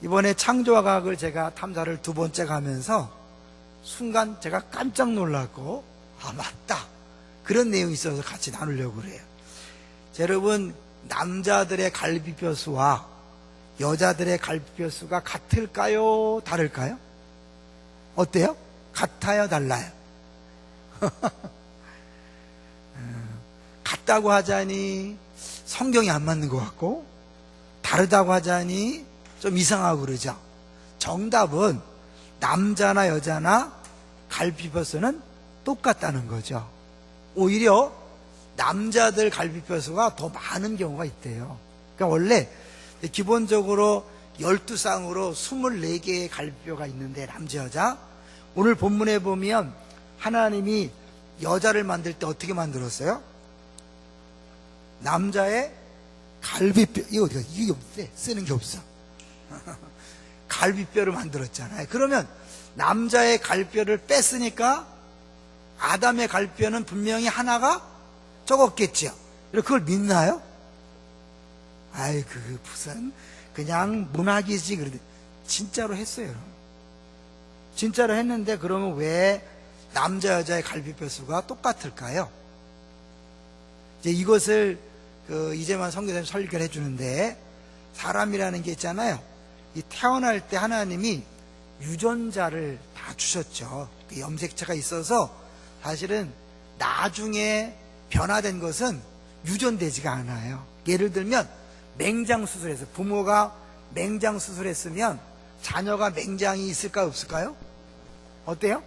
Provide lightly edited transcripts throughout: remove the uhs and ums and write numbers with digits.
이번에 창조과학을 제가 탐사를 두 번째 가면서 순간 제가 깜짝 놀랐고, 아, 맞다, 그런 내용이 있어서 같이 나누려고 그래요. 자, 여러분, 남자들의 갈비뼈 수와 여자들의 갈비뼈 수가 같을까요? 다를까요? 어때요? 같아요? 달라요? 같다고 하자니 성경이 안 맞는 것 같고, 다르다고 하자니 좀 이상하고 그러죠. 정답은 남자나 여자나 갈비뼈 수는 똑같다는 거죠. 오히려 남자들 갈비뼈 수가 더 많은 경우가 있대요. 그러니까 원래 기본적으로 12쌍으로 24개의 갈비뼈가 있는데, 남자 여자, 오늘 본문에 보면 하나님이 여자를 만들 때 어떻게 만들었어요? 남자의 갈비뼈, 이거 어디가, 이게 없대, 쓰는 게 없어. 갈비뼈를 만들었잖아요. 그러면 남자의 갈비뼈를 뺐으니까 아담의 갈비뼈는 분명히 하나가 적었겠죠. 그걸 믿나요? 아이, 그 무슨 그냥 문학이지. 그런데 진짜로 했어요. 진짜로 했는데, 그러면 왜 남자 여자의 갈비뼈 수가 똑같을까요? 이제 이것을 이재만 선교사님 설교를 해주는데, 사람이라는 게 있잖아요. 이 태어날 때 하나님이 유전자를 다 주셨죠. 그 염색체가 있어서 사실은 나중에 변화된 것은 유전되지가 않아요. 예를 들면 맹장수술에서, 부모가 맹장수술했으면 자녀가 맹장이 있을까요, 없을까요? 어때요?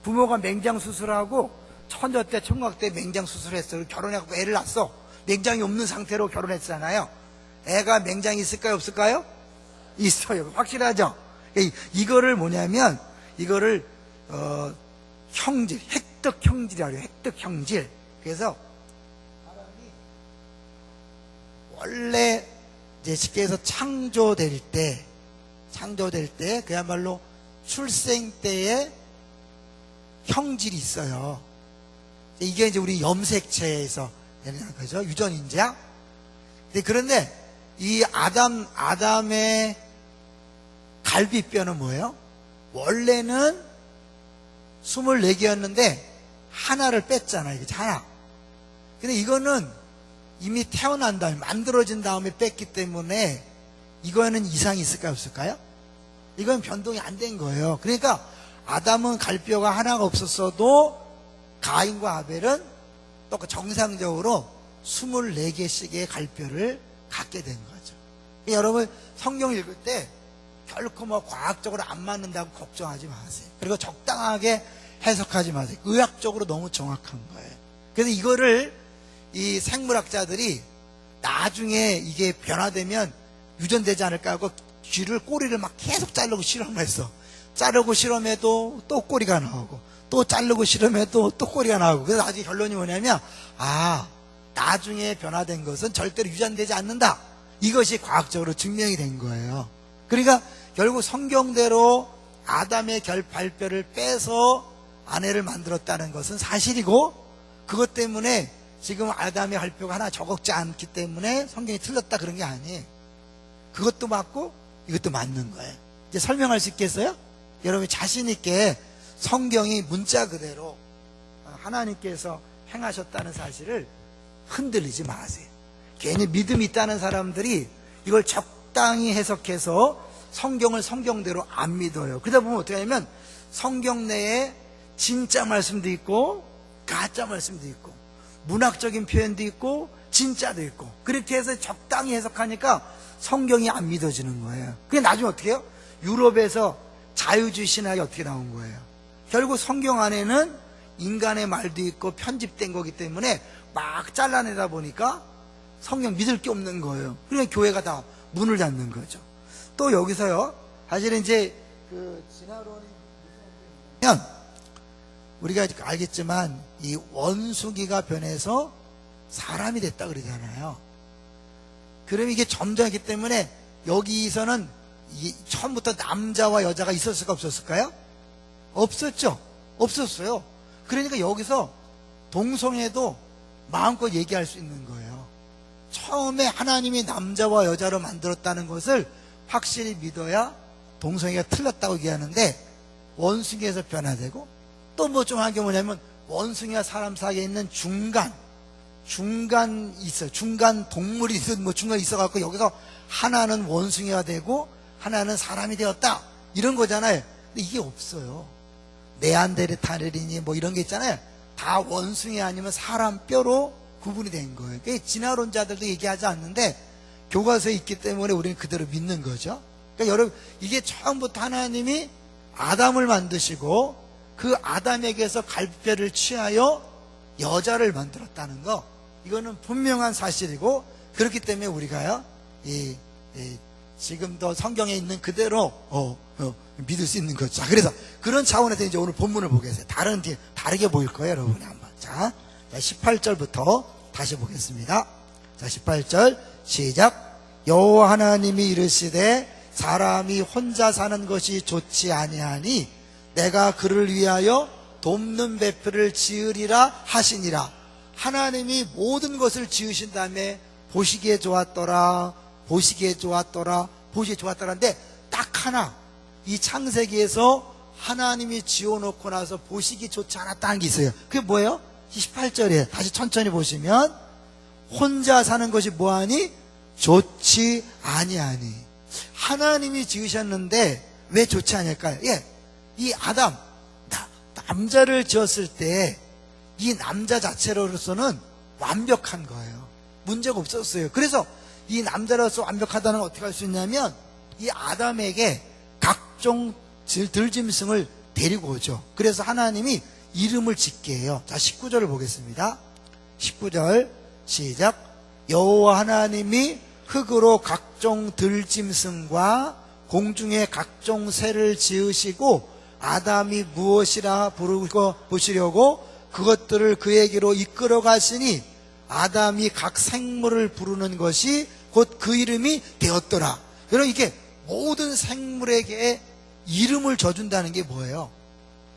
부모가 맹장수술하고 처녀 때, 총각 때 맹장수술했어요. 결혼해갖고 애를 낳았어. 맹장이 없는 상태로 결혼했잖아요. 애가 맹장이 있을까요, 없을까요? 있어요. 확실하죠? 이거를 뭐냐면, 이거를 형질, 획득 형질이라고 해요. 획득 형질. 그래서 원래 이제 쉽게 해서 창조될 때 그야말로 출생 때의 형질이 있어요. 이게 이제 우리 염색체에서 되는 거죠. 유전인자. 그런데 이 아담의 갈비뼈는 뭐예요? 원래는 24개였는데 하나를 뺐잖아요. 이게 하나. 근데 이거는 이미 태어난 다음에, 만들어진 다음에 뺐기 때문에 이거에는 이상이 있을까요, 없을까요? 이건 변동이 안 된 거예요. 그러니까 아담은 갈뼈가 하나가 없었어도 가인과 아벨은 똑같이 정상적으로 24개씩의 갈뼈를 갖게 된 거죠. 여러분, 성경 읽을 때 결코 뭐 과학적으로 안 맞는다고 걱정하지 마세요. 그리고 적당하게 해석하지 마세요. 의학적으로 너무 정확한 거예요. 그래서 이거를 이 생물학자들이 나중에 이게 변화되면 유전되지 않을까 하고 쥐를, 꼬리를 막 계속 자르고 실험했어. 자르고 실험해도 또 꼬리가 나오고, 또 자르고 실험해도 또 꼬리가 나오고. 그래서 나중에 결론이 뭐냐면, 아, 나중에 변화된 것은 절대로 유전되지 않는다. 이것이 과학적으로 증명이 된 거예요. 그러니까 결국 성경대로 아담의 발뼈를 빼서 아내를 만들었다는 것은 사실이고, 그것 때문에 지금 아담의 갈뼈가 하나 적지 않기 때문에 성경이 틀렸다, 그런 게 아니에요. 그것도 맞고 이것도 맞는 거예요. 이제 설명할 수 있겠어요? 여러분이 자신 있게 성경이 문자 그대로 하나님께서 행하셨다는 사실을 흔들리지 마세요. 괜히 믿음이 있다는 사람들이 이걸 적당히 해석해서 성경을 성경대로 안 믿어요. 그러다 보면 어떻게 하냐면 성경 내에 진짜 말씀도 있고 가짜 말씀도 있고 문학적인 표현도 있고 진짜도 있고, 그렇게 해서 적당히 해석하니까 성경이 안 믿어지는 거예요. 그게 나중에 어떻게 해요? 유럽에서 자유주의 신학이 어떻게 나온 거예요? 결국 성경 안에는 인간의 말도 있고 편집된 거기 때문에 막 잘라내다 보니까 성경 믿을 게 없는 거예요. 그러니까 교회가 다 문을 닫는 거죠. 또 여기서요, 사실은 이제 진화론이 무슨 우리가 알겠지만 이 원숭이가 변해서 사람이 됐다 그러잖아요. 그럼 이게 점점 있기 때문에 여기서는 처음부터 남자와 여자가 있었을까 없었을까요? 없었죠. 없었어요. 그러니까 여기서 동성애도 마음껏 얘기할 수 있는 거예요. 처음에 하나님이 남자와 여자로 만들었다는 것을 확실히 믿어야 동성애가 틀렸다고 얘기하는데 원숭이에서 변화되고 또 뭐 좀 한 게 뭐냐면 원숭이와 사람 사이에 있는 중간 있어요. 중간 동물이 뭐 중간에 있어갖고 여기서 하나는 원숭이가 되고 하나는 사람이 되었다 이런 거잖아요. 근데 이게 없어요. 네안데르탈인이 뭐 이런 게 있잖아요. 다 원숭이 아니면 사람 뼈로 구분이 된 거예요. 그러니까 진화론자들도 얘기하지 않는데 교과서에 있기 때문에 우리는 그대로 믿는 거죠. 그러니까 여러분 이게 처음부터 하나님이 아담을 만드시고 그 아담에게서 갈뼈를 취하여 여자를 만들었다는 거, 이거는 분명한 사실이고, 그렇기 때문에 우리가요 지금도 성경에 있는 그대로 믿을 수 있는 거죠. 자, 그래서 그런 차원에서 이제 오늘 본문을 보겠어요. 다르게 보일 거예요, 여러분이 한번. 자, 18절부터 다시 보겠습니다. 자, 18절 시작. 여호와 하나님이 이르시되 사람이 혼자 사는 것이 좋지 아니하니 내가 그를 위하여 돕는 배필을 지으리라 하시니라. 하나님이 모든 것을 지으신 다음에 보시기에 좋았더라, 보시기에 좋았더라, 보시기에 좋았더라인데 딱 하나, 이 창세기에서 하나님이 지어놓고 나서 보시기 좋지 않았다는 게 있어요. 그게 뭐예요? 18절에 다시 천천히 보시면 혼자 사는 것이 뭐하니? 좋지 아니하니. 하나님이 지으셨는데 왜 좋지 않을까요? 예, 이 아담 남자를 지었을 때 이 남자 자체로서는 완벽한 거예요. 문제가 없었어요. 그래서 이 남자로서 완벽하다는 걸 어떻게 할 수 있냐면 이 아담에게 각종 들짐승을 데리고 오죠. 그래서 하나님이 이름을 짓게 해요. 자, 19절을 보겠습니다. 19절 시작. 여호와 하나님이 흙으로 각종 들짐승과 공중의 각종 새를 지으시고 아담이 무엇이라 부르고 보시려고 그것들을 그에게로 이끌어 가시니 아담이 각 생물을 부르는 것이 곧 그 이름이 되었더라. 여러분, 이게 모든 생물에게 이름을 줘준다는 게 뭐예요?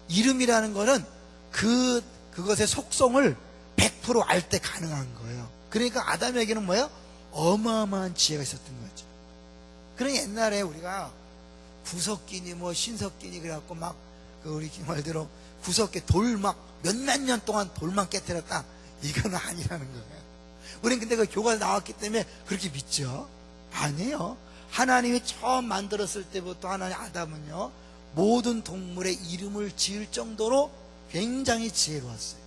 이름이라는 거는 그것의 속성을 100% 알 때 가능한 거예요. 그러니까 아담에게는 뭐예요? 어마어마한 지혜가 있었던 거죠. 그러니 옛날에 우리가 구석기니 뭐 신석기니 그래갖고 막 우리 말대로 구석기 돌 막 몇몇 년 동안 돌만 깨뜨렸다, 이거는 아니라는 거예요. 우린 근데 그 교과서 나왔기 때문에 그렇게 믿죠. 아니에요. 하나님이 처음 만들었을 때부터 하나님 아담은요 모든 동물의 이름을 지을 정도로 굉장히 지혜로웠어요.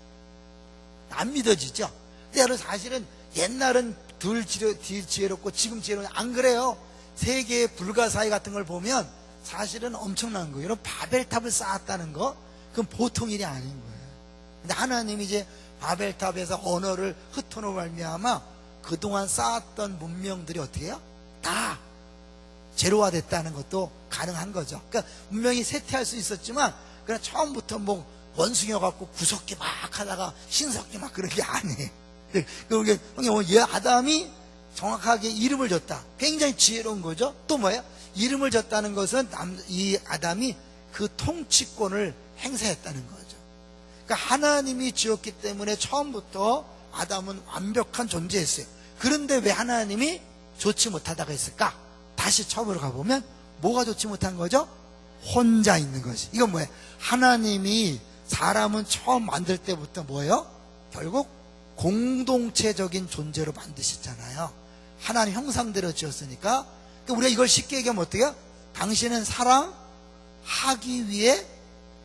안 믿어지죠? 근데 여러분, 사실은 옛날은 덜 지혜롭고 지금 지혜로운, 안 그래요? 세계의 불가사의 같은 걸 보면 사실은 엄청난 거예요. 여러분, 바벨탑을 쌓았다는 거, 그건 보통 일이 아닌 거예요. 근데 하나님이 이제 바벨탑에서 언어를 흩어놓고 말미암아 그동안 쌓았던 문명들이 어떻게 해요? 다 제로화됐다는 것도 가능한 거죠. 그러니까 분명히 쇠퇴할 수 있었지만 그냥 처음부터 뭐 원숭이와 갖고 구석기 막 하다가 신석기 막 그런 게 아니에요. 그러니까 아담이 정확하게 이름을 줬다. 굉장히 지혜로운 거죠. 또 뭐예요? 이름을 줬다는 것은 이 아담이 그 통치권을 행사했다는 거죠. 그러니까 하나님이 지었기 때문에 처음부터 아담은 완벽한 존재였어요. 그런데 왜 하나님이 좋지 못하다가 했을까? 다시 처음으로 가보면 뭐가 좋지 못한 거죠? 혼자 있는 것이. 이건 뭐예요? 하나님이 사람은 처음 만들 때부터 뭐예요? 결국 공동체적인 존재로 만드셨잖아요. 하나님 형상대로 지었으니까. 그러니까 우리가 이걸 쉽게 얘기하면 어떻게 해요? 당신은 사랑하기 위해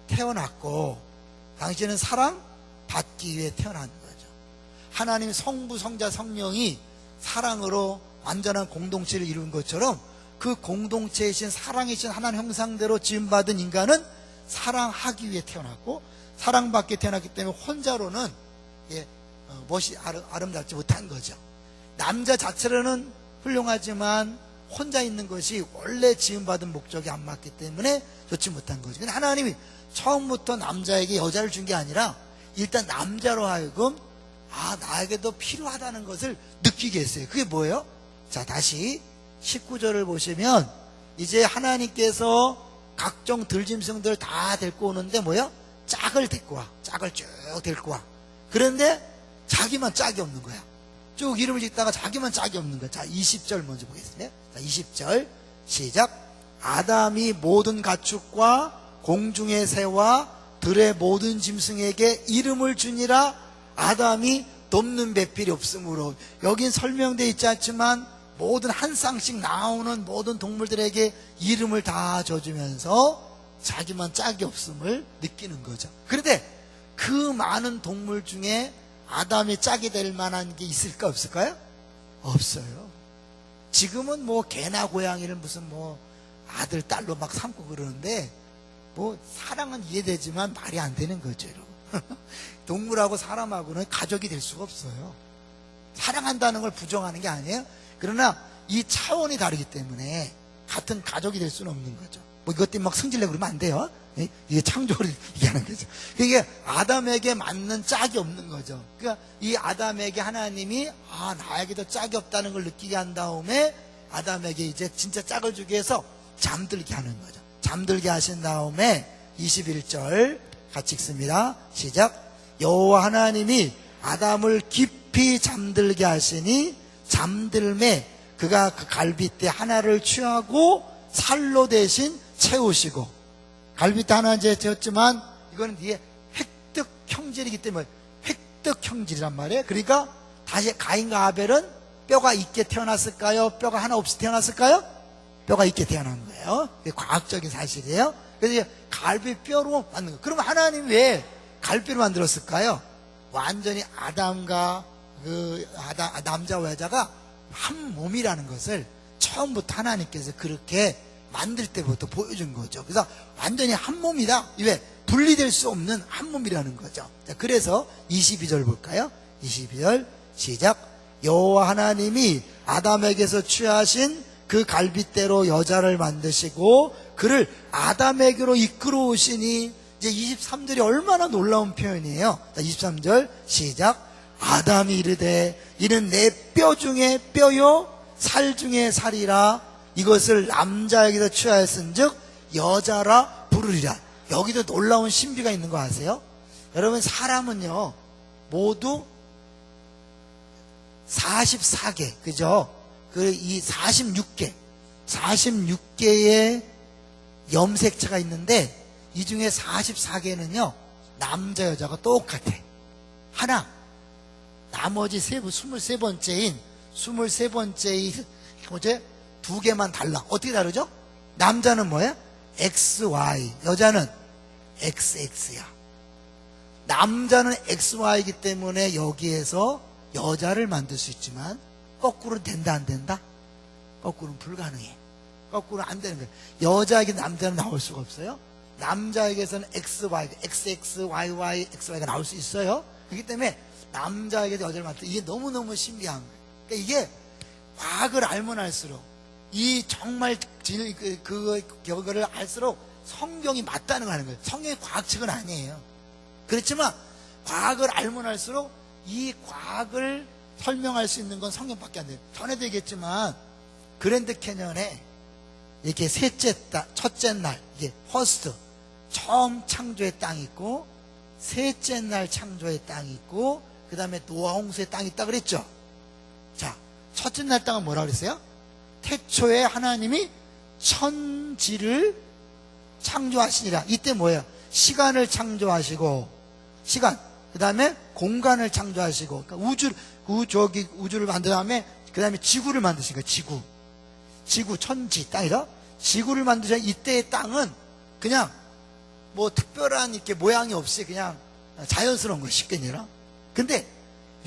태어났고 당신은 사랑받기 위해 태어난 거죠. 하나님 성부, 성자, 성령이 사랑으로 완전한 공동체를 이룬 것처럼 그 공동체이신 사랑이신 하나님 형상대로 지음받은 인간은 사랑하기 위해 태어났고 사랑받기 태어났기 때문에 혼자로는 멋이 아름답지 못한 거죠. 남자 자체로는 훌륭하지만 혼자 있는 것이 원래 지음받은 목적이 안 맞기 때문에 좋지 못한 거죠. 근데 하나님이 처음부터 남자에게 여자를 준 게 아니라 일단 남자로 하여금 나에게도 필요하다는 것을 느끼게 했어요. 그게 뭐예요? 자, 다시 19절을 보시면 이제 하나님께서 각종 들짐승들 다 데리고 오는데 뭐예요? 짝을 데리고 와. 짝을 쭉 데리고 와. 그런데 자기만 짝이 없는 거야. 쭉 이름을 짓다가 자기만 짝이 없는 거야. 자, 20절 먼저 보겠습니다. 자, 20절 시작. 아담이 모든 가축과 공중의 새와 들의 모든 짐승에게 이름을 주니라. 아담이 돕는 배필이 없으므로. 여긴 설명되어 있지 않지만 모든 한 쌍씩 나오는 모든 동물들에게 이름을 다 줘주면서 자기만 짝이 없음을 느끼는 거죠. 그런데 그 많은 동물 중에 아담이 짝이 될 만한 게 있을까 없을까요? 없어요. 지금은 뭐 개나 고양이를 무슨 뭐 아들 딸로 막 삼고 그러는데 뭐 사랑은 이해되지만 말이 안 되는 거죠. 동물하고 사람하고는 가족이 될 수가 없어요. 사랑한다는 걸 부정하는 게 아니에요. 그러나 이 차원이 다르기 때문에 같은 가족이 될 수는 없는 거죠. 뭐 이것 때문에 막 승질내고 그러면 안 돼요. 이게 창조를 얘기하는 거죠. 이게 아담에게 맞는 짝이 없는 거죠. 그러니까 이 아담에게 하나님이 나에게도 짝이 없다는 걸 느끼게 한 다음에 아담에게 이제 진짜 짝을 주기 위해서 잠들게 하는 거죠. 잠들게 하신 다음에 21절 같이 읽습니다. 시작. 여호와 하나님이 아담을 깊이 잠들게 하시니 잠들매 그가 그 갈빗대 하나를 취하고 살로 대신 채우시고. 갈빗대 하나 이제 채웠지만 이거는 이게 획득 형질이기 때문에 획득 형질이란 말이에요. 그러니까 다시 가인과 아벨은 뼈가 있게 태어났을까요? 뼈가 하나 없이 태어났을까요? 뼈가 있게 태어난 거예요. 이게 과학적인 사실이에요. 그래서 이제 갈비뼈로 만든 거예요. 그럼 하나님 왜 갈비로 만들었을까요? 완전히 아담과 남자와 여자가 한 몸이라는 것을 처음부터 하나님께서 그렇게 만들 때부터 보여준 거죠. 그래서 완전히 한 몸이다. 왜? 분리될 수 없는 한 몸이라는 거죠. 자, 그래서 22절 볼까요? 22절 시작. 여호와 하나님이 아담에게서 취하신 그 갈빗대로 여자를 만드시고 그를 아담에게로 이끌어 오시니. 이제 23절이 얼마나 놀라운 표현이에요. 자, 23절 시작. 아담이 이르되 이는 내 뼈 중에 뼈요 살 중에 살이라. 이것을 남자에게서 취하였은즉 여자라 부르리라. 여기도 놀라운 신비가 있는 거 아세요? 여러분, 사람은요 모두 44개, 그죠? 이 46개의 염색체가 있는데 이 중에 44개는요 남자 여자가 똑같아. 하나. 나머지 23번째인 어제 2개만 달라. 어떻게 다르죠? 남자는 뭐예요? XY, 여자는 XX야. 남자는 XY이기 때문에 여기에서 여자를 만들 수 있지만 거꾸로 된다 안 된다? 거꾸로는 불가능해. 거꾸로 안 되는 거예요. 여자에게 남자는 나올 수가 없어요. 남자에게서는 XY, XXYY, XY가 나올 수 있어요. 그렇기 때문에 남자에게 여자를 만들 때 이게 너무너무 신비한 거예요. 그러니까 이게 과학을 알면 알수록 이 정말 그거를 알수록 성경이 맞다는 거 하는 거예요. 성경이 과학책은 아니에요. 그렇지만 과학을 알면 알수록 이 과학을 설명할 수 있는 건 성경밖에 안 돼요. 전에도 얘기했지만 그랜드 캐년에 이렇게 첫째 날 이게 퍼스트 처음 창조의 땅이 있고 셋째 날 창조의 땅이 있고 그 다음에 노아 홍수의 땅이 있다 그랬죠. 자, 첫째 날 땅은 뭐라 그랬어요? 태초에 하나님이 천지를 창조하시니라. 이때 뭐예요? 시간을 창조하시고 시간, 그 다음에 공간을 창조하시고, 그러니까 우주를 만든 다음에 그 다음에 지구를 만드신 거예요. 지구, 천지, 땅이죠. 지구를 만드신 이때의 땅은 그냥 뭐 특별한 이렇게 모양이 없이 그냥 자연스러운 거예요. 쉽게 얘기해라. 근데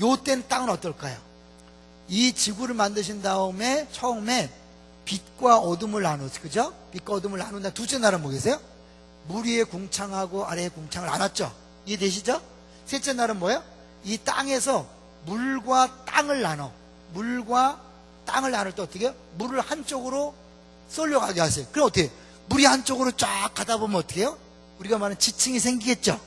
요때는 땅은 어떨까요? 이 지구를 만드신 다음에 처음에 빛과 어둠을 나눴죠. 그죠? 빛과 어둠을 나눈 다음 둘째 날은 뭐겠어요? 물 위에 궁창하고 아래에 궁창을 나눴죠. 이해되시죠? 셋째 날은 뭐예요? 이 땅에서 물과 땅을 나눠. 물과 땅을 나눌 때 어떻게 해요? 물을 한쪽으로 쏠려가게 하세요. 그럼 어떻게 해요? 물이 한쪽으로 쫙 가다 보면 어떻게 해요? 우리가 말하는 지층이 생기겠죠?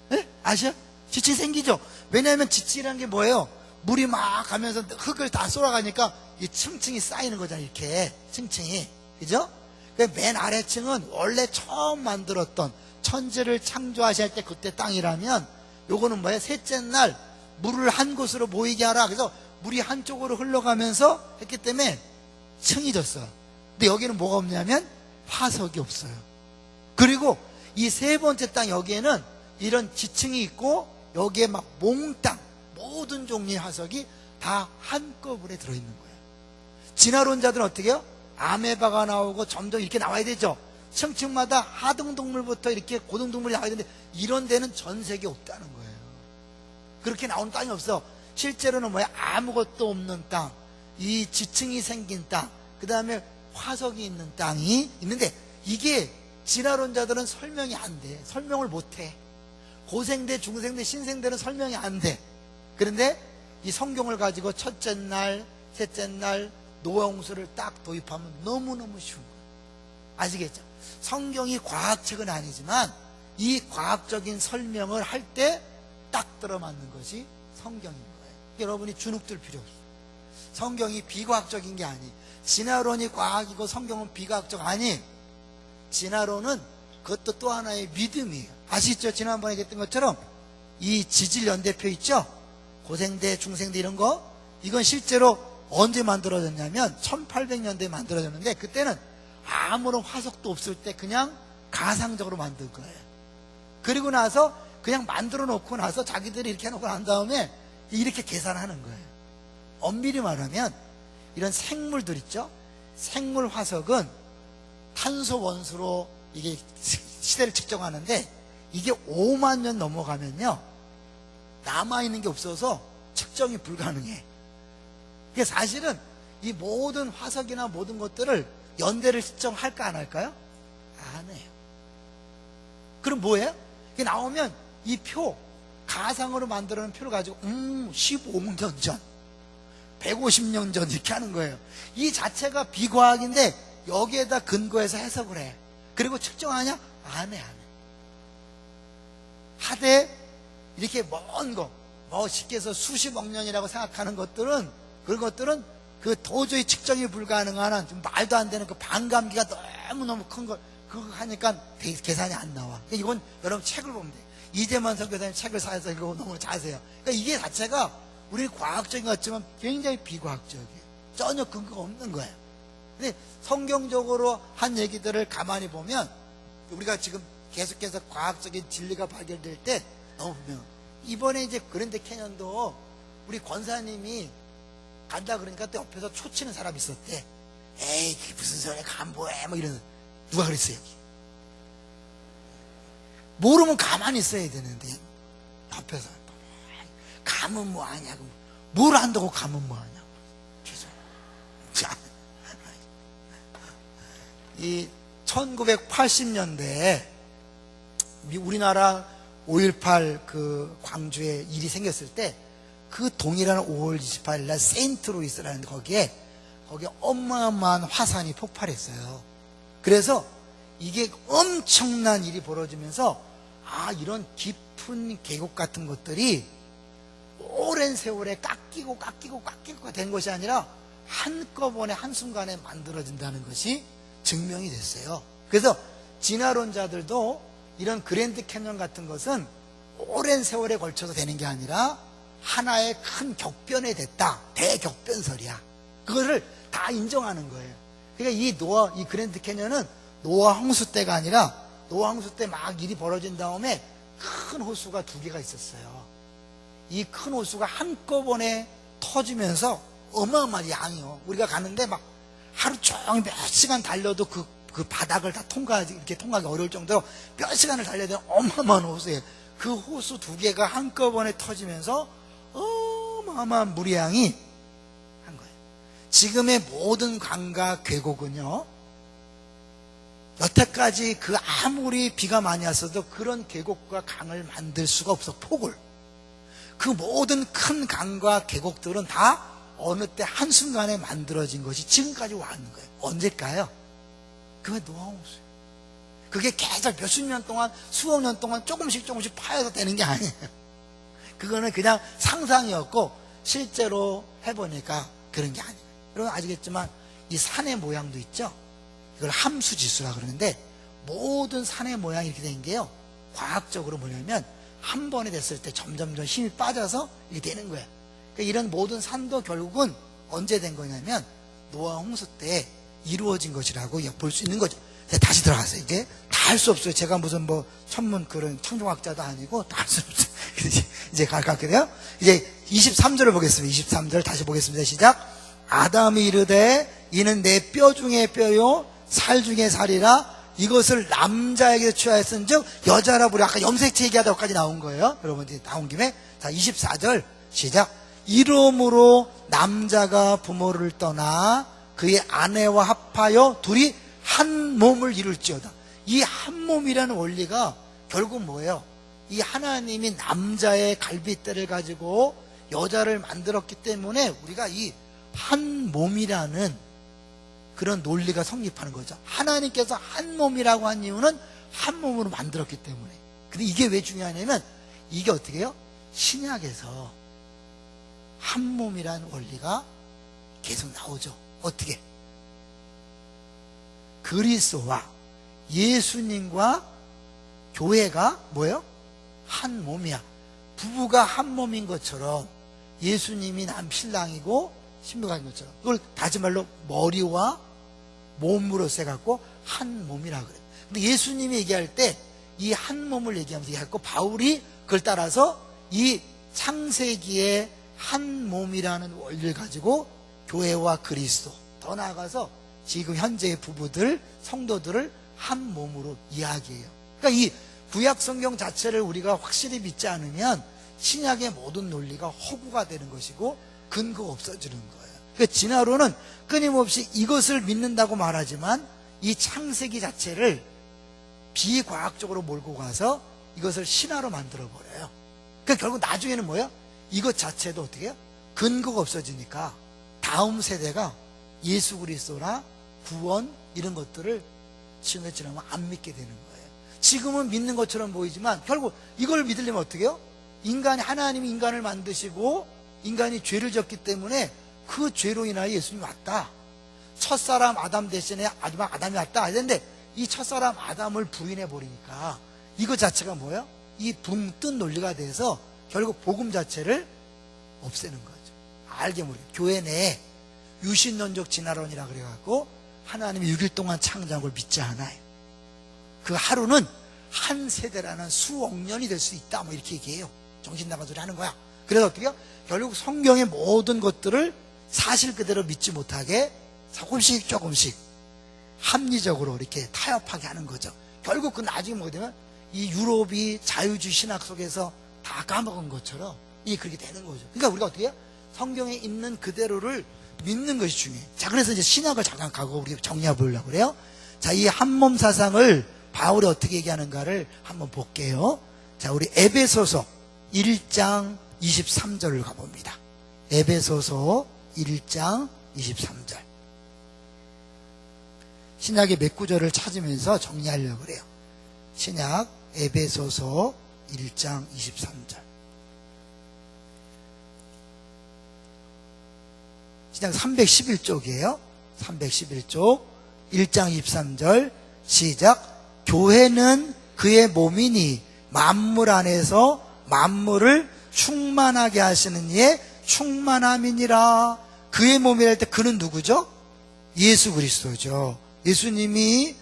네? 아시죠? 지층이 생기죠? 왜냐하면 지층이라는 게 뭐예요? 물이 막 가면서 흙을 다 쏠아가니까 이 층층이 쌓이는 거잖아요. 이렇게 층층이. 그죠? 맨 아래층은 원래 처음 만들었던 천지를 창조하실 때 그때 땅이라면 요거는 뭐예요? 셋째 날 물을 한 곳으로 모이게 하라. 그래서 물이 한쪽으로 흘러가면서 했기 때문에 층이 졌어요. 근데 여기는 뭐가 없냐면 화석이 없어요. 그리고 이 세 번째 땅 여기에는 이런 지층이 있고 여기에 막 몽땅 모든 종류의 화석이 다 한꺼번에 들어있는 거예요. 진화론자들은 어떻게 해요? 아메바가 나오고 점점 이렇게 나와야 되죠. 층층마다 하등동물부터 이렇게 고등동물이 나와야 되는데 이런 데는 전 세계에 없다는 거예요. 그렇게 나오는 땅이 없어. 실제로는 뭐야? 아무것도 없는 땅, 이 지층이 생긴 땅, 그 다음에 화석이 있는 땅이 있는데 이게 진화론자들은 설명이 안 돼. 설명을 못 해. 고생대, 중생대, 신생대는 설명이 안 돼. 그런데 이 성경을 가지고 첫째 날, 셋째 날 노홍수를 딱 도입하면 너무너무 쉬운 거예요. 아시겠죠? 성경이 과학책은 아니지만 이 과학적인 설명을 할 때 딱 들어맞는 것이 성경인 거예요. 여러분이 주눅들 필요 없어요. 성경이 비과학적인 게 아니. 진화론이 과학이고 성경은 비과학적 아니. 진화론은 그것도 또 하나의 믿음이에요. 아시죠? 지난번에 얘기했던 것처럼 이 지질연대표 있죠? 고생대, 중생대 이런 거, 이건 실제로 언제 만들어졌냐면 1800년대에 만들어졌는데 그때는 아무런 화석도 없을 때 그냥 가상적으로 만든 거예요. 그리고 나서 그냥 만들어 놓고 나서 자기들이 이렇게 해놓고 난 다음에 이렇게 계산하는 거예요. 엄밀히 말하면 이런 생물들 있죠? 생물 화석은 탄소 원수로 이게 시대를 측정하는데 이게 5만 년 넘어가면요 남아있는 게 없어서 측정이 불가능해. 그게 사실은 이 모든 화석이나 모든 것들을 연대를 측정할까 안 할까요? 안 해요. 그럼 뭐예요? 이게 나오면 이 표, 가상으로 만들어놓은 표를 가지고 15년 전, 150년 전 이렇게 하는 거예요. 이 자체가 비과학인데 여기에다 근거해서 해석을 해. 그리고 측정하냐? 안 해. 하되 이렇게 먼 거, 뭐 쉽게 해서 수십억 년이라고 생각하는 것들은, 그런 것들은 그 도저히 측정이 불가능한 한 좀 말도 안 되는 그 반감기가 너무너무 큰 걸 그거 하니까 계산이 안 나와. 이건 여러분 책을 보면 돼. 이재만 선교사님 책을 사서 읽고 너무 자세요. 그러니까 이게 자체가 우리 과학적인 것 같지만 굉장히 비과학적이에요. 전혀 근거가 없는 거예요. 근데 성경적으로 한 얘기들을 가만히 보면 우리가 지금 계속해서 과학적인 진리가 발견될 때 너무 분명. 이번에 이제 그랜드 캐년도 우리 권사님이 간다 그러니까 또 옆에서 초치는 사람이 있었대. 에이 그게 무슨 소리야 간보해 뭐 이런. 누가 그랬어요? 모르면 가만히 있어야 되는데 옆에서 가면 뭐하냐고. 뭘 안다고 가면 뭐하냐고. 이 1980년대에 우리나라 5.18 그 광주에 일이 생겼을 때 그 동일한 5월 28일 날 세인트루이스라는 거기에 어마어마한 화산이 폭발했어요. 그래서 이게 엄청난 일이 벌어지면서 이런 깊은 계곡 같은 것들이 오랜 세월에 깎이고가 된 것이 아니라 한꺼번에 한순간에 만들어진다는 것이 증명이 됐어요. 그래서 진화론자들도 이런 그랜드 캐년 같은 것은 오랜 세월에 걸쳐서 되는 게 아니라 하나의 큰 격변에 됐다. 대격변설이야. 그거를 다 인정하는 거예요. 그러니까 이 그랜드 캐년은 노아 홍수 때가 아니라 노아 홍수 때 막 일이 벌어진 다음에 큰 호수가 2개가 있었어요. 이 큰 호수가 한꺼번에 터지면서 어마어마한 양이요. 우리가 가는데 막 하루 종일 몇 시간 달려도 그 바닥을 다 이렇게 통과하기 어려울 정도로 몇 시간을 달려야 되는 어마어마한 호수예요. 그 호수 2개가 한꺼번에 터지면서 어마어마한 물의 양이 한 거예요. 지금의 모든 강과 계곡은요, 여태까지 그 아무리 비가 많이 왔어도 그런 계곡과 강을 만들 수가 없어. 폭을. 그 모든 큰 강과 계곡들은 다 어느 때 한순간에 만들어진 것이 지금까지 왔는 거예요. 언제일까요? 그게 노아홍수예요. 그게 계속 몇십 년 동안, 수억 년 동안 조금씩 파여서 되는 게 아니에요. 그거는 그냥 상상이었고 실제로 해보니까 그런 게 아니에요. 여러분 아시겠지만 이 산의 모양도 있죠. 이걸 함수지수라 그러는데 모든 산의 모양이 이렇게 된 게요, 과학적으로 뭐냐면 한 번에 됐을 때 점점 힘이 빠져서 이렇게 되는 거예요. 그러니까 이런 모든 산도 결국은 언제 된 거냐면 노아 홍수 때 이루어진 것이라고 볼 수 있는 거죠. 다시 들어가서 이제 다 할 수 없어요. 제가 무슨 뭐 천문 그런 청종학자도 아니고 다 할 수 없어요. 이제 갈까요? 이제 23절을 보겠습니다. 23절 다시 보겠습니다. 시작. 아담이 이르되 이는 내 뼈 중에 뼈요 살 중에 살이라 이것을 남자에게 취하였은즉 여자라 부르. 아까 염색체 얘기하다까지 나온 거예요. 여러분 이제 나온 김에 자 24절 시작. 이러므로 남자가 부모를 떠나 그의 아내와 합하여 둘이 한 몸을 이룰지어다. 이 한 몸이라는 원리가 결국 뭐예요? 이 하나님이 남자의 갈빗대를 가지고 여자를 만들었기 때문에 우리가 이 한 몸이라는 그런 논리가 성립하는 거죠. 하나님께서 한 몸이라고 한 이유는 한 몸으로 만들었기 때문에. 근데 이게 왜 중요하냐면 이게 어떻게 해요? 신약에서 한 몸이라는 원리가 계속 나오죠. 어떻게? 그리스도와 예수님과 교회가 뭐예요? 한 몸이야. 부부가 한 몸인 것처럼 예수님이 신랑이고 신부가 인 것처럼 그걸 다시 말로 머리와 몸으로서 해갖고 한 몸이라 그래요. 근데 예수님이 얘기할 때 이 한 몸을 얘기하면서 얘기했고 바울이 그걸 따라서 이 창세기의 한 몸이라는 원리를 가지고 교회와 그리스도 더 나아가서 지금 현재의 부부들 성도들을 한 몸으로 이야기해요. 그러니까 이 구약 성경 자체를 우리가 확실히 믿지 않으면 신약의 모든 논리가 허구가 되는 것이고 근거가 없어지는 거예요. 그러니까 진화론은 끊임없이 이것을 믿는다고 말하지만 이 창세기 자체를 비과학적으로 몰고 가서 이것을 신화로 만들어버려요. 그러니까 결국 나중에는 뭐예요? 이것 자체도 어떻게 해요? 근거가 없어지니까 다음 세대가 예수 그리스도나 구원 이런 것들을 시간이 지나면 안 믿게 되는 거예요. 지금은 믿는 것처럼 보이지만 결국 이걸 믿으려면 어떻게 해요? 하나님이 인간을 만드시고 인간이 죄를 졌기 때문에 그 죄로 인하여 예수님이 왔다. 첫사람 아담 대신에 마지막 아담이 왔다. 그런데 이 첫사람 아담을 부인해 버리니까 이것 자체가 뭐예요? 이 붕 뜬 논리가 돼서 결국 복음 자체를 없애는 거죠. 알게 모르게. 교회 내에 유신론적 진화론이라 그래갖고 하나님이 6일 동안 창조한 걸 믿지 않아요. 그 하루는 한 세대라는 수억 년이 될 수 있다. 뭐 이렇게 얘기해요. 정신 나간 소리 하는 거야. 그래서 어떻게 해요? 결국 성경의 모든 것들을 사실 그대로 믿지 못하게 조금씩 합리적으로 이렇게 타협하게 하는 거죠. 결국 그 나중에 뭐가 되면 이 유럽이 자유주의 신학 속에서 다 까먹은 것처럼 이게 그렇게 되는 거죠. 그러니까 우리가 어떻게 해요? 성경에 있는 그대로를 믿는 것이 중요해요. 자, 그래서 이제 신학을 잠깐 가고 우리 정리해 보려고 그래요. 자, 이 한몸 사상을 바울이 어떻게 얘기하는가를 한번 볼게요. 자, 우리 에베소서 1장 23절을 가봅니다. 에베소서 1장 23절. 신약의 몇 구절을 찾으면서 정리하려고 그래요. 신약 에베소서 1장 23절. 신약 311쪽이에요. 311쪽 1장 23절 시작. 교회는 그의 몸이니 만물 안에서 만물을 충만하게 하시는 이의 충만함이니라. 그의 몸이랄 때 그는 누구죠? 예수 그리스도죠. 예수님이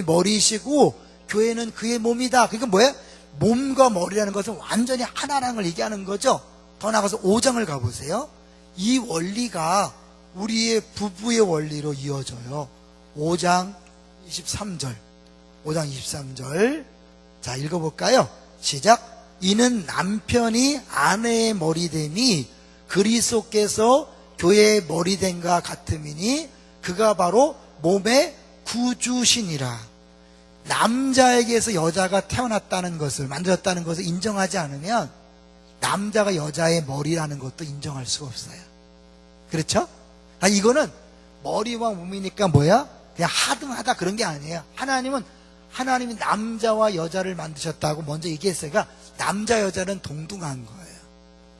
머리이시고 교회는 그의 몸이다. 그러니까 뭐예요? 몸과 머리라는 것은 완전히 하나라는 걸 얘기하는 거죠. 더 나가서 5장을 가보세요. 이 원리가 우리의 부부의 원리로 이어져요. 5장 23절. 5장 23절. 자, 읽어볼까요? 시작. 이는 남편이 아내의 머리됨이 그리스도께서 교회의 머리됨과 같음이니 그가 바로 몸의 구주시니라. 남자에게서 여자가 태어났다는 것을, 만들었다는 것을 인정하지 않으면 남자가 여자의 머리라는 것도 인정할 수가 없어요. 그렇죠? 이거는 머리와 몸이니까 뭐야? 그냥 하등하다 그런 게 아니에요. 하나님이 남자와 여자를 만드셨다고 먼저 얘기했어요. 그러니까 남자 여자는 동등한 거예요.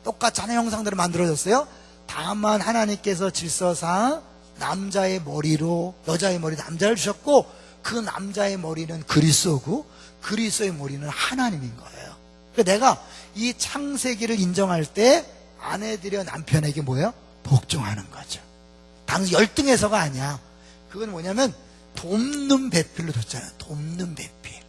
똑같이 하나의 형상대로 만들어졌어요. 다만 하나님께서 질서상 남자의 머리로 여자의 머리 남자를 주셨고 그 남자의 머리는 그리스도고 그리스도의 머리는 하나님인 거예요. 그러니까 내가 이 창세기를 인정할 때 아내들이 남편에게 뭐예요? 복종하는 거죠. 당시 열등해서가 아니야. 그건 뭐냐면 돕는 배필로 줬잖아요. 돕는 배필.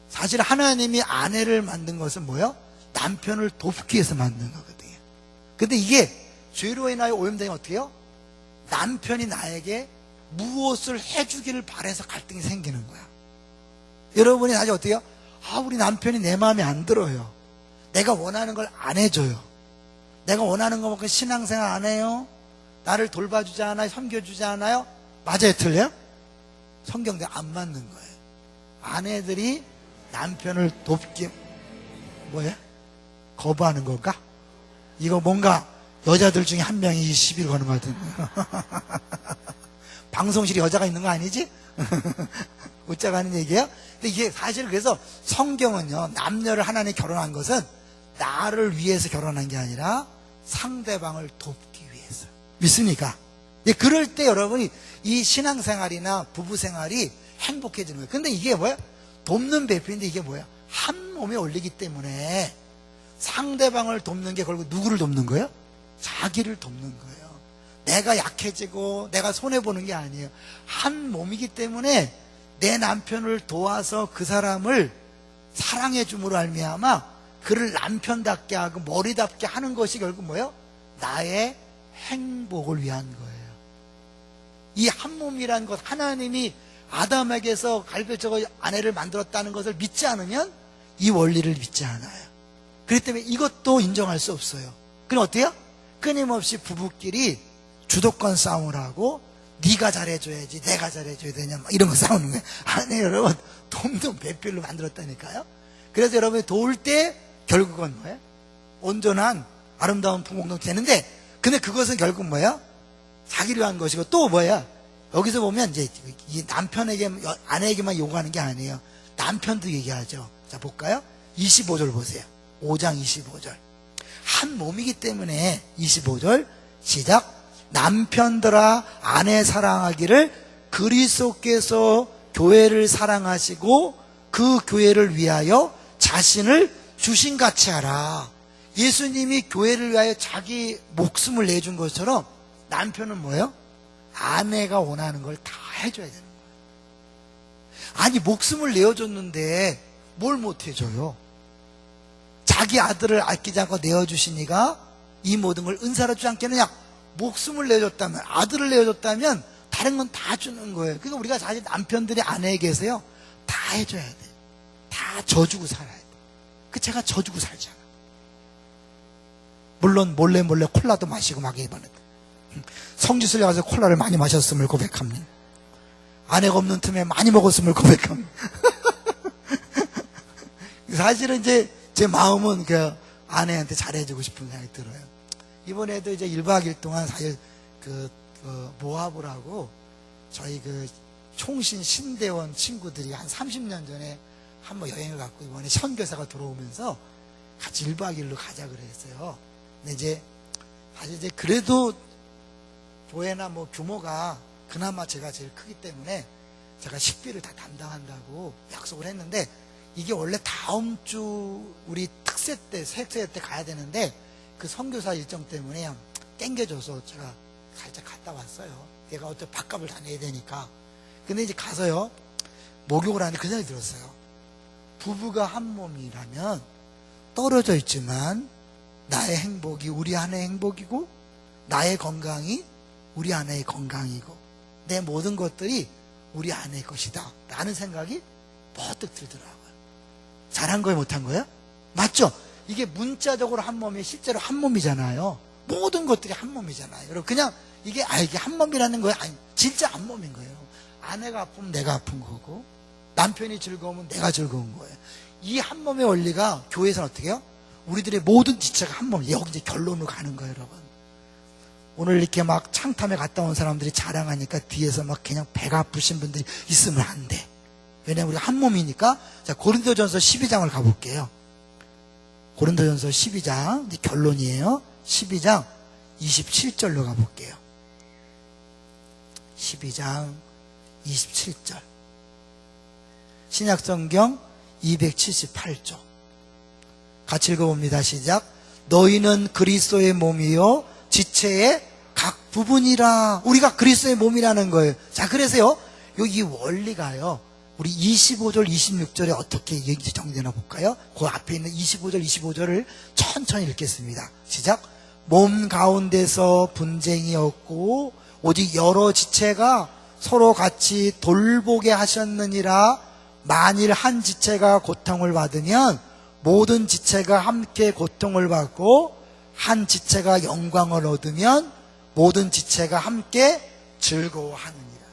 사실 하나님이 아내를 만든 것은 뭐예요? 남편을 돕기 위해서 만든 거거든요. 근데 이게 죄로 인하여 오염되면 어떻게 해요? 남편이 나에게 무엇을 해주기를 바라서 갈등이 생기는 거야. 여러분이 나중에 어떻게 해요? 우리 남편이 내 마음에 안 들어요. 내가 원하는 걸 안 해줘요. 내가 원하는 것만큼 신앙생활 안 해요. 나를 돌봐주지 않아요. 섬겨주지 않아요. 맞아요, 틀려요? 성경대로 안 맞는 거예요. 아내들이 남편을 돕기 뭐야? 거부하는 걸까? 이거 뭔가 여자들 중에 한 명이 시비를 거는 것 같은데. 방송실에 여자가 있는 거 아니지? 웃자고 하는 얘기예요? 근데 이게 사실 그래서 성경은요, 남녀를 하나님이 결혼한 것은 나를 위해서 결혼한 게 아니라 상대방을 돕기 위해서. 믿습니까? 그럴 때 여러분이 이 신앙생활이나 부부생활이 행복해지는 거예요. 근데 이게 뭐야? 돕는 배필인데 이게 뭐야? 한 몸에 올리기 때문에 상대방을 돕는 게 결국 누구를 돕는 거예요? 자기를 돕는 거예요. 내가 약해지고 내가 손해보는 게 아니에요. 한 몸이기 때문에 내 남편을 도와서 그 사람을 사랑해 줌으로 말미암아 그를 남편답게 하고 머리답게 하는 것이 결국 뭐예요? 나의 행복을 위한 거예요. 이 한 몸이라는 것, 하나님이 아담에게서 갈비뼈 아내를 만들었다는 것을 믿지 않으면 이 원리를 믿지 않아요. 그렇기 때문에 이것도 인정할 수 없어요. 그럼 어때요? 끊임없이 부부끼리 주도권 싸움을 하고 네가 잘해줘야지 내가 잘해줘야 되냐 막 이런 거 싸우는 거예요. 아니 여러분, 돕는 배필로 만들었다니까요. 그래서 여러분이 도울 때 결국은 뭐예요? 온전한 아름다운 부모공동체 되는데, 근데 그것은 결국 뭐예요? 자기를 위한 것이고 또 뭐야? 여기서 보면 이제 이 남편에게 아내에게만 요구하는 게 아니에요. 남편도 얘기하죠. 자 볼까요? 25절 보세요. 5장 25절. 한 몸이기 때문에 25절 시작. 남편들아 아내 사랑하기를 그리스도께서 교회를 사랑하시고 그 교회를 위하여 자신을 주신같이 하라. 예수님이 교회를 위하여 자기 목숨을 내준 것처럼 남편은 뭐예요? 아내가 원하는 걸 다 해줘야 되는 거예요. 아니 목숨을 내어줬는데 뭘 못 해줘요? 자기 아들을 아끼지 않고 내어주시니가 이 모든 걸 은사로 주지 않겠느냐? 목숨을 내줬다면, 아들을 내어줬다면 다른 건 다 주는 거예요. 그러니까 우리가 사실 남편들이 아내에게서요 다 해줘야 돼요. 다 져주고 살아야 돼요. 그 제가 져주고 살잖아. 물론 몰래 콜라도 마시고 막 이번에 성지순례 가서 콜라를 많이 마셨음을 고백합니다. 아내가 없는 틈에 많이 먹었음을 고백합니다. 사실은 이제 제 마음은 그 아내한테 잘해주고 싶은 생각이 들어요. 이번에도 이제 1박 2일 동안 사실 모압을 하고 저희 총신 신대원 친구들이 한 30년 전에 한번 여행을 갔고 이번에 선교사가 들어오면서 같이 1박 2일로 가자 그랬어요. 근데 이제 사실 이제 그래도 교회나 뭐 규모가 그나마 제가 제일 크기 때문에 제가 식비를 다 담당한다고 약속을 했는데, 이게 원래 다음 주 우리 특세 때 가야 되는데 그 선교사 일정 때문에 그냥 땡겨져서 제가 살짝 갔다 왔어요. 얘가 어차피 밥값을 다 내야 되니까. 근데 이제 가서요 목욕을 하는데 그 생각이 들었어요. 부부가 한 몸이라면 떨어져 있지만 나의 행복이 우리 아내의 행복이고 나의 건강이 우리 아내의 건강이고 내 모든 것들이 우리 아내의 것이다 라는 생각이 번뜩 들더라고요. 잘한 거예요, 못한 거예요? 맞죠? 이게 문자적으로 한 몸이 실제로 한 몸이잖아요. 모든 것들이 한 몸이잖아요. 여러분 그냥 이게 한 몸이라는 거예요? 아니, 진짜 한 몸인 거예요. 아내가 아프면 내가 아픈 거고 남편이 즐거우면 내가 즐거운 거예요. 이 한 몸의 원리가 교회에서는 어떻게 해요? 우리들의 모든 지체가 한 몸. 여기 이제 결론으로 가는 거예요, 여러분. 오늘 이렇게 막 창탐에 갔다 온 사람들이 자랑하니까 뒤에서 막 그냥 배가 아프신 분들이 있으면 안 돼. 왜냐면 우리가 한 몸이니까. 자, 고린도전서 12장을 가볼게요. 고린도전서 12장, 이제 결론이에요. 12장 27절로 가볼게요. 12장 27절. 신약성경 278조. 같이 읽어봅니다. 시작. 너희는 그리스도의 몸이요 지체의 각 부분이라 우리가 그리스도의 몸이라는 거예요. 자, 그래서요, 여기 원리가요, 우리 25절, 26절에 어떻게 얘기 정리되나 볼까요? 그 앞에 있는 25절, 25절을 천천히 읽겠습니다. 시작. 몸 가운데서 분쟁이 없고 오직 여러 지체가 서로 같이 돌보게 하셨느니라. 만일 한 지체가 고통을 받으면 모든 지체가 함께 고통을 받고, 한 지체가 영광을 얻으면 모든 지체가 함께 즐거워하느니라.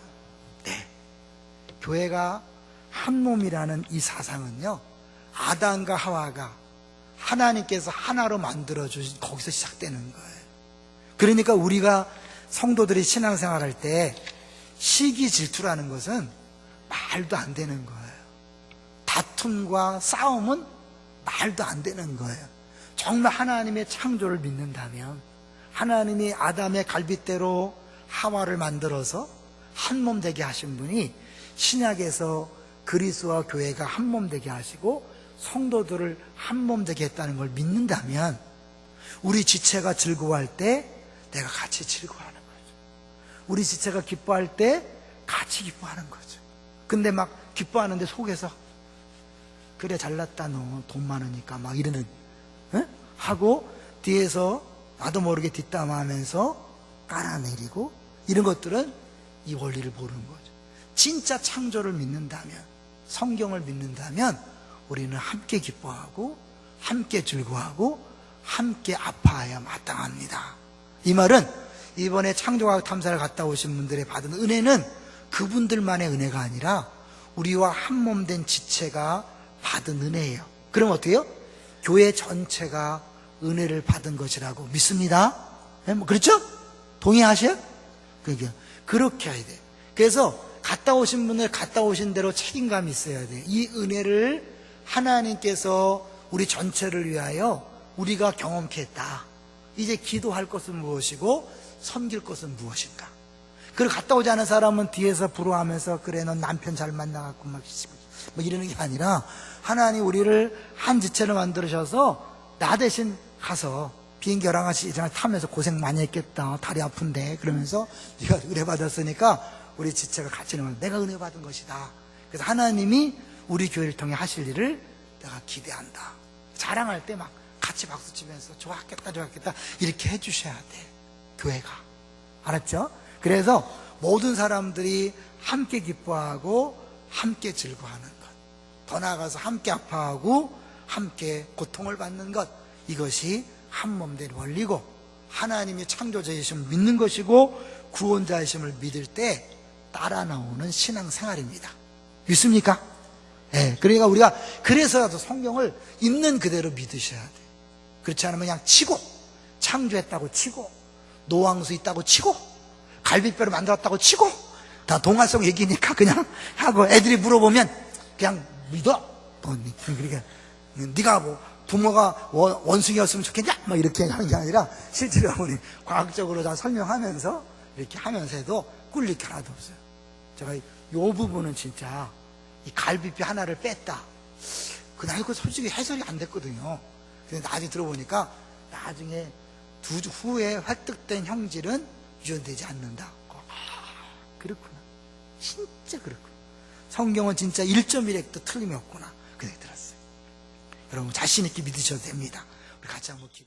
네, 교회가 한 몸이라는 이 사상은요, 아담과 하와가 하나님께서 하나로 만들어주신 거기서 시작되는 거예요. 그러니까 우리가 성도들이 신앙생활할 때 시기 질투라는 것은 말도 안 되는 거예요. 다툼과 싸움은 말도 안 되는 거예요. 정말 하나님의 창조를 믿는다면, 하나님이 아담의 갈빗대로 하와를 만들어서 한 몸 되게 하신 분이 신약에서 그리스도와 교회가 한 몸 되게 하시고 성도들을 한 몸 되게 했다는 걸 믿는다면, 우리 지체가 즐거워할 때 내가 같이 즐거워하는 거죠. 우리 지체가 기뻐할 때 같이 기뻐하는 거죠. 근데 막 기뻐하는데 속에서 그래 잘났다 너 돈 많으니까 막 이러는, 에? 하고 뒤에서 나도 모르게 뒷담화하면서 깔아내리고, 이런 것들은 이 원리를 모르는 거죠. 진짜 창조를 믿는다면, 성경을 믿는다면 우리는 함께 기뻐하고 함께 즐거워하고 함께 아파해야 마땅합니다. 이 말은 이번에 창조과학 탐사를 갔다 오신 분들의 받은 은혜는 그분들만의 은혜가 아니라 우리와 한 몸 된 지체가 받은 은혜예요. 그럼 어떻게 해요? 교회 전체가 은혜를 받은 것이라고 믿습니다. 네? 뭐 그렇죠? 동의하셔요? 그렇게 해야 돼요. 그래서 갔다 오신 분들 갔다 오신 대로 책임감이 있어야 돼요. 이 은혜를 하나님께서 우리 전체를 위하여 우리가 경험케 했다. 이제 기도할 것은 무엇이고 섬길 것은 무엇인가. 그리고 갔다 오지 않은 사람은 뒤에서 부러워하면서 그래 넌 남편 잘 만나갖고 막 뭐 이러는 게 아니라, 하나님 우리를 한 지체로 만들으셔서 나 대신 가서 비행기 여러 가지 타면서 고생 많이 했겠다, 다리 아픈데, 그러면서 네가 은혜 받았으니까 우리 지체가 같이 나면 내가 은혜 받은 것이다. 그래서 하나님이 우리 교회를 통해 하실 일을 내가 기대한다. 자랑할 때 막 같이 박수 치면서 좋았겠다 좋았겠다 이렇게 해주셔야 돼, 교회가. 알았죠? 그래서 모든 사람들이 함께 기뻐하고 함께 즐거워하는 것, 더 나아가서 함께 아파하고 함께 고통을 받는 것, 이것이 한 몸 된 원리고 하나님이 창조자이심을 믿는 것이고 구원자이심을 믿을 때 따라 나오는 신앙생활입니다. 믿습니까? 네, 그러니까 우리가 그래서라도 성경을 있는 그대로 믿으셔야 돼요. 그렇지 않으면 그냥 치고, 창조했다고 치고, 노왕수 있다고 치고, 갈빗뼈를 만들었다고 치고, 다 동화 속 얘기니까 그냥 하고, 애들이 물어보면 그냥 믿어. 그러니까 네가 뭐 부모가 원숭이였으면 좋겠냐? 막 이렇게 하는 게 아니라 실제로 우리 과학적으로 다 설명하면서 이렇게 하면서 해도 꿀릴 게 하나도 없어요. 제가 이 부분은 진짜 이 갈비뼈 하나를 뺐다, 나 이거 솔직히 해설이 안 됐거든요. 근데 나중에 들어보니까 나중에 2주 후에 획득된 형질은 유전되지 않는다. 그렇구나. 진짜 그렇구나. 성경은 진짜 1.1획도 틀림이 없구나. 그 생각이 들었어요. 여러분 자신 있게 믿으셔도 됩니다. 우리 같이 한번 기도.